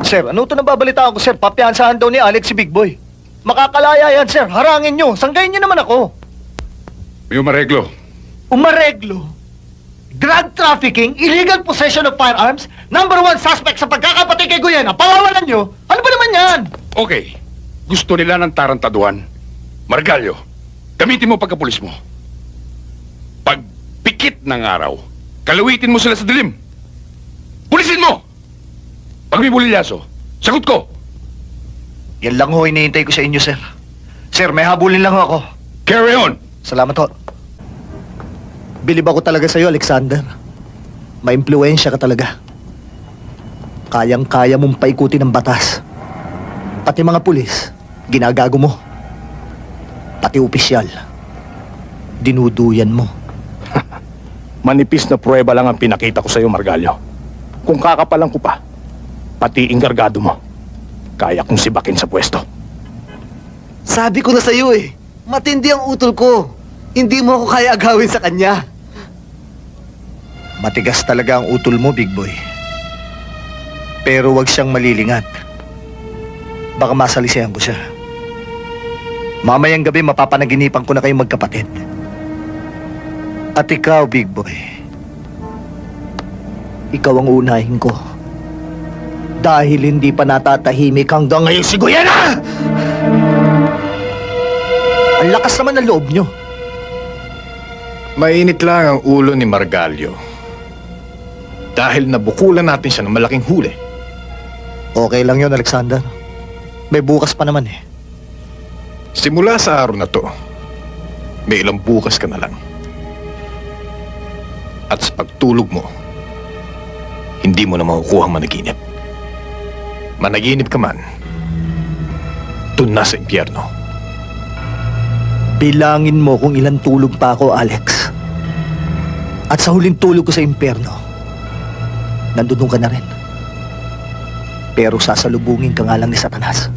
Sir, ano ito nababalitaan ko, sir? Papiansahan daw ni Alex si Big Boy. Makakalaya yan, sir. Harangin nyo. Sanggayin nyo naman ako. May umareglo. Umareglo. Drug trafficking, illegal possession of firearms, #1 suspect sa pagkakapatay kay Guyena. Pawawalan nyo? Ano ba naman yan? Okay. Gusto nila ng tarantaduhan. Margalyo, gamitin mo pagkapulis mo. Pag pikit ng araw, kalawitin mo sila sa dilim. Pulisin mo! Pag may bulilyaso, sagot ko. Yan lang ho, hinihintay ko sa inyo, sir. Sir, may habulin lang ho ako. Carry on! Salamat ho. Bilib ako talaga sa'yo, Alexander. Maimpluwensya ka talaga. Kayang-kaya mong paikutin ng batas. Pati mga pulis, ginagago mo. Pati opisyal, dinuduyan mo. Manipis na pruweba lang ang pinakita ko sa'yo, Margalyo. Kung kakapalan ko pa, pati ingargado mo, kaya kong sibakin sa pwesto. Sabi ko na sa'yo eh, matindi ang utol ko. Hindi mo ako kaya agawin sa kanya. Matigas talaga ang utol mo, Big Boy. Pero wag siyang malilingat. Baka masalisihan ko siya. Mamayang gabi mapapanaginipan ko na kayong magkapatid. At ikaw, Big Boy, ikaw ang unahin ko. Dahil hindi pa natatahimik hanggang ngayon si Guyena! Ang lakas naman ng loob nyo. Mainit lang ang ulo ni Margalyo. Dahil nabukulan natin siya ng malaking huli. Okay lang yun, Alexander. May bukas pa naman eh. Simula sa araw na to, may ilang bukas ka na lang. At sa pagtulog mo, hindi mo na makukuha ang managinip. Managinip ka man, dun na sa impyerno. Bilangin mo kung ilan tulog pa ako, Alex. At sa huling tulog ko sa impyerno, nandun ka na rin. Pero sasalubungin ka nga lang ni Satanas.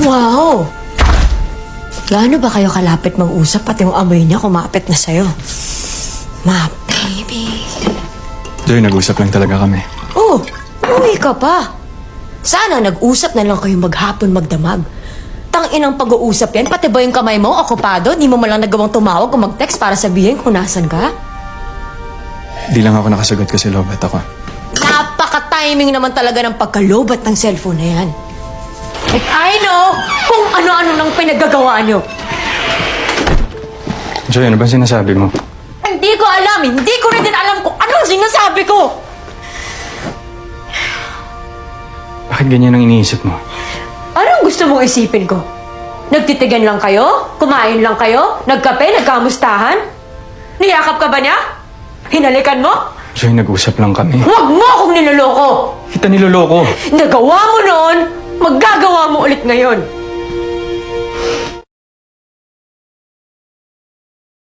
Wow! Gaano ba kayo kalapit mag-usap pati yung amoy niya kumapit na sa'yo? Ma, baby. Joy, nag-usap lang talaga kami. Oh, uwi ka pa. Sana nag-usap na lang kayo maghapon magdamag. Tang-inang pag-uusap yan, pati ba yung kamay mo, okupado? Di mo malang nagawang tumawag o mag-text para sabihin kung nasan ka? Di lang ako nakasagot kasi lobat ako. Napaka-timing naman talaga ng pagkalobat ng cellphone na yan. Like, I know kung ano-ano nang pinagagawa nyo. Joy, ano ba sinasabi mo? Hindi ko alam, hindi ko rin din alam kung anong sinasabi ko. Bakit ganyan ang iniisip mo? Anong gusto mong isipin ko? Nagtitigan lang kayo? Kumain lang kayo? Nagkape? Nagkamustahan? Niyakap ka ba niya? Hinalikan mo? Joy, nag-usap lang kami. Huwag mo akong niloloko! Kita niloloko! Nagawa mo noon, maggagawa mo ulit ngayon.